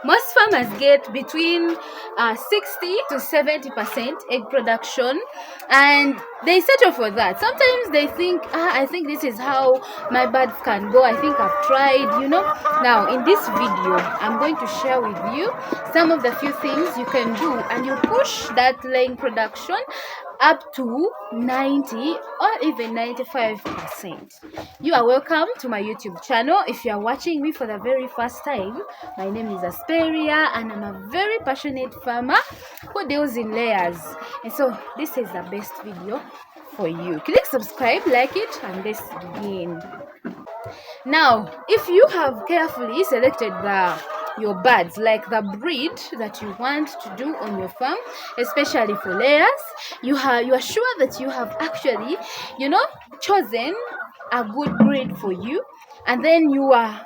Most farmers get between 60 to 70% egg production, and they settle for that. Sometimes they think, I think this is how my birds can go. I think I've tried. Now in this video I'm going to share with you some of the few things you can do, and you push that laying production up to 90 or even 95%. You are welcome to my YouTube channel. If you are watching me for the very first time, my name is Asperia and I'm a very passionate farmer who deals in layers. And so this is the best video for you. Click subscribe, like it, and let's begin. Now, if you have carefully selected your birds, like the breed that you want to do on your farm, especially for layers, you are sure that you have actually chosen a good breed for you, and then you are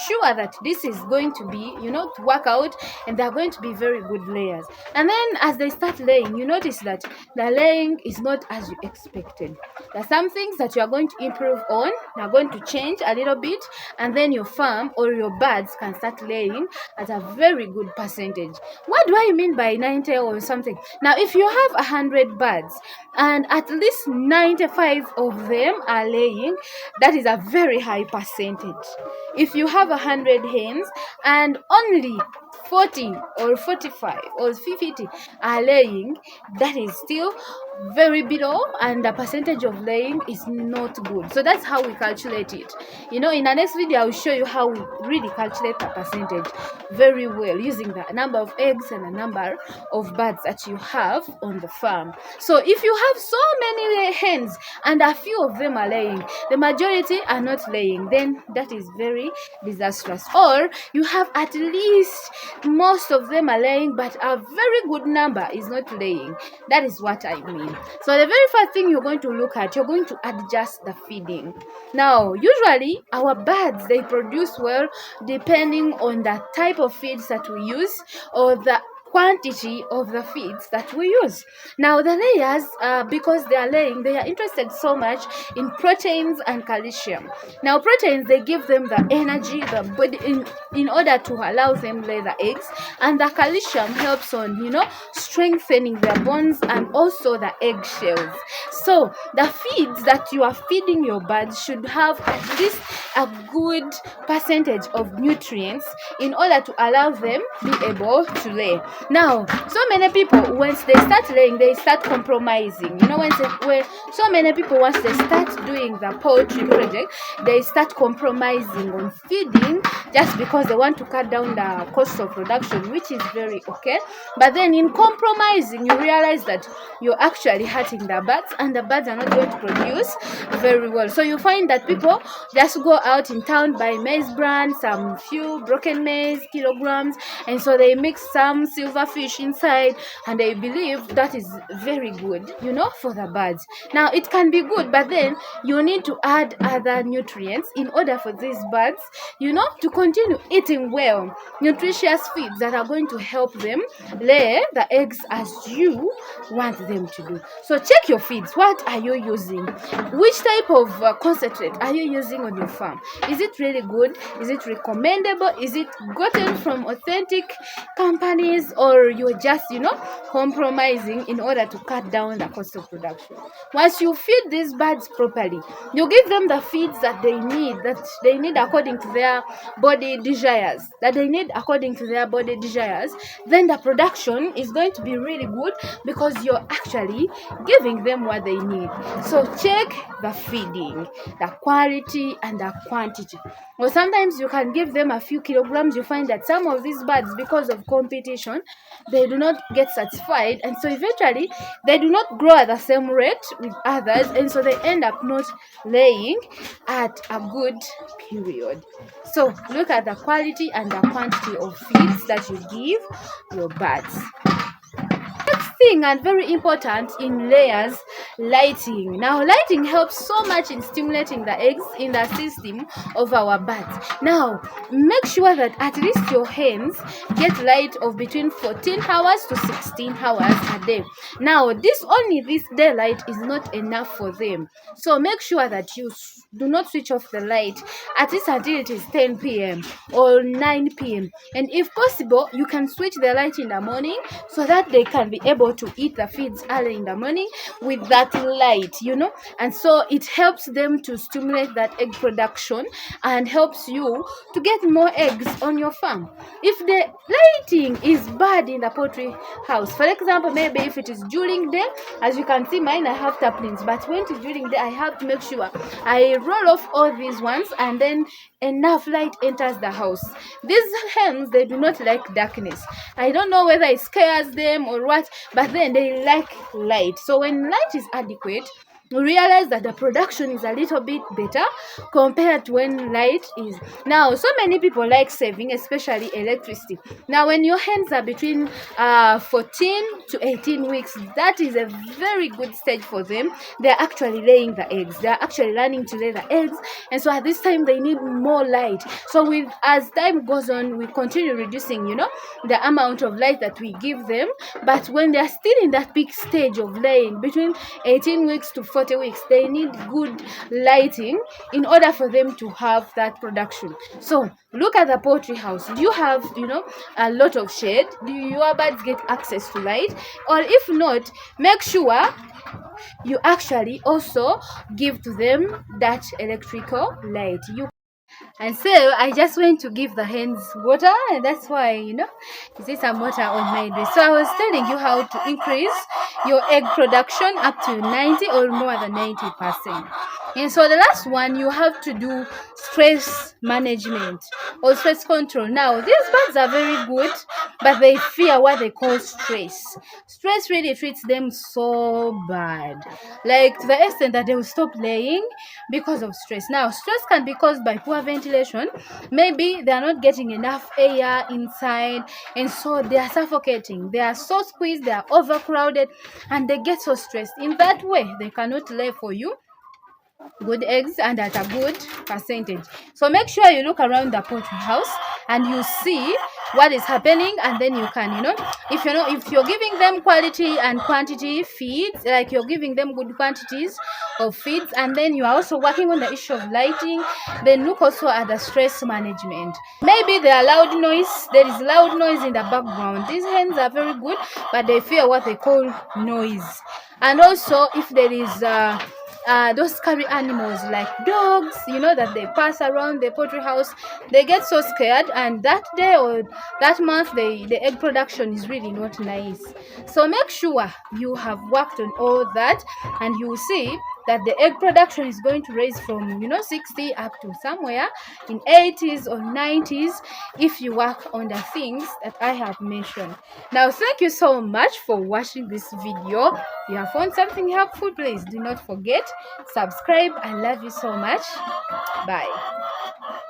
sure that this is going to be to work out, and they're going to be very good layers. And then as they start laying, you notice that the laying is not as you expected. There are some things that you are going to improve on, they're going to change a little bit, and then your farm or your birds can start laying at a very good percentage. What do I mean by 90 or something? Now, if you have 100 birds and at least 95 of them are laying, that is a very high percentage. If you have 100 hens and only 40 or 45 or 50 are laying, that is still very below, and the percentage of laying is not good. So that's how we calculate it. In the next video I will show you how we really calculate the percentage very well, using the number of eggs and the number of birds that you have on the farm. So if you have so many hens and a few of them are laying, the majority are not laying, then that is very disastrous. Or you have at least most of them are laying but a very good number is not laying. That is what I mean. So the very first thing you're going to look at, you're going to adjust the feeding. Now, usually our birds, they produce well depending on the type of feeds that we use or the quantity of the feeds that we use. Now the layers, because they are laying, they are interested so much in proteins and calcium. Now proteins, they give them the energy, the body in order to allow them lay the eggs, and the calcium helps on strengthening their bones and also the eggshells. So the feeds that you are feeding your birds should have at least a good percentage of nutrients in order to allow them be able to lay. Now, so many people, once they start laying, they start compromising. When so many people, once they start doing the poultry project, they start compromising on feeding just because they want to cut down the cost of production, which is very okay. But then in compromising, you realize that you're actually hurting the birds, and the birds are not going to produce very well. So you find that people just go out in town, buy maize bran, some few broken maize kilograms, and so they mix some silverfish inside, and they believe that is very good for the birds. Now it can be good, but then you need to add other nutrients in order for these birds to continue eating well, nutritious feeds that are going to help them lay the eggs as you want them to do. So check your feeds. What are you using? Which type of concentrate are you using on your farm? Is it really good? Is it recommendable? Is it gotten from authentic companies, or you're just compromising in order to cut down the cost of production? Once you feed these birds properly, you give them the feeds that they need according to their body desires, then the production is going to be really good because you're actually giving them what they need. So check the feeding, the quality and the quantity. Or sometimes you can give them a few kilograms. You find that some of these birds, because of competition, they do not get satisfied, and so eventually they do not grow at the same rate with others, and so they end up not laying at a good period. So look at the quality and the quantity of feeds that you give your birds. Thing, and very important in layers, lighting. Now lighting helps so much in stimulating the eggs in the system of our birds. Now make sure that at least your hens get light of between 14 hours to 16 hours a day. Now this daylight is not enough for them, so make sure that you do not switch off the light at least until it is 10 p.m. or 9 p.m. and if possible you can switch the light in the morning so that they can be able to eat the feeds early in the morning with that light, and so it helps them to stimulate that egg production and helps you to get more eggs on your farm. If the lighting is bad in the poultry house, for example, maybe if it is during day, as you can see mine I have taplings, but when it is during day I have to make sure I roll off all these ones and then enough light enters the house. These hens, they do not like darkness. I don't know whether it scares them or what, but then they like light. So when light is adequate, we realize that the production is a little bit better compared to when light is. Now so many people like saving, especially electricity. Now when your hens are between 14 to 18 weeks, that is a very good stage for them. They're actually laying the eggs, they're actually learning to lay the eggs, and so at this time they need more light. So as time goes on, we continue reducing the amount of light that we give them, but when they're still in that peak stage of laying between 18 weeks to 40 weeks, they need good lighting in order for them to have that production. So look at the poultry house. Do you have a lot of shade? Do your birds get access to light? Or if not, make sure you actually also give to them that electrical light. And so I just went to give the hens water, and that's why you see some water on my dress. So I was telling you how to increase your egg production up to 90 or more than 90%. And so the last one, you have to do stress management or stress control. Now these birds are very good, but they fear what they call stress. Stress really treats them so bad, like to the extent that they will stop laying because of stress. Now stress can be caused by poor ventilation. Maybe they are not getting enough air inside, and so they are suffocating. They are so squeezed, they are overcrowded, and they get so stressed. In that way, they cannot lay for you good eggs and at a good percentage. So make sure you look around the poultry house and you see what is happening, and then you can if you're giving them quality and quantity feeds, like you're giving them good quantities of feeds, and then you are also working on the issue of lighting, then look also at the stress management. Maybe there is loud noise in the background. These hens are very good, but they fear what they call noise. And also if there is those scary animals like dogs, that they pass around the poultry house, they get so scared, and that day or that month the egg production is really not nice. So make sure you have worked on all that, and you will see that the egg production is going to raise from 60 up to somewhere in 80s or 90s if you work on the things that I have mentioned. Now thank you so much for watching this video. If you have found something helpful, please do not forget subscribe. I love you so much. Bye.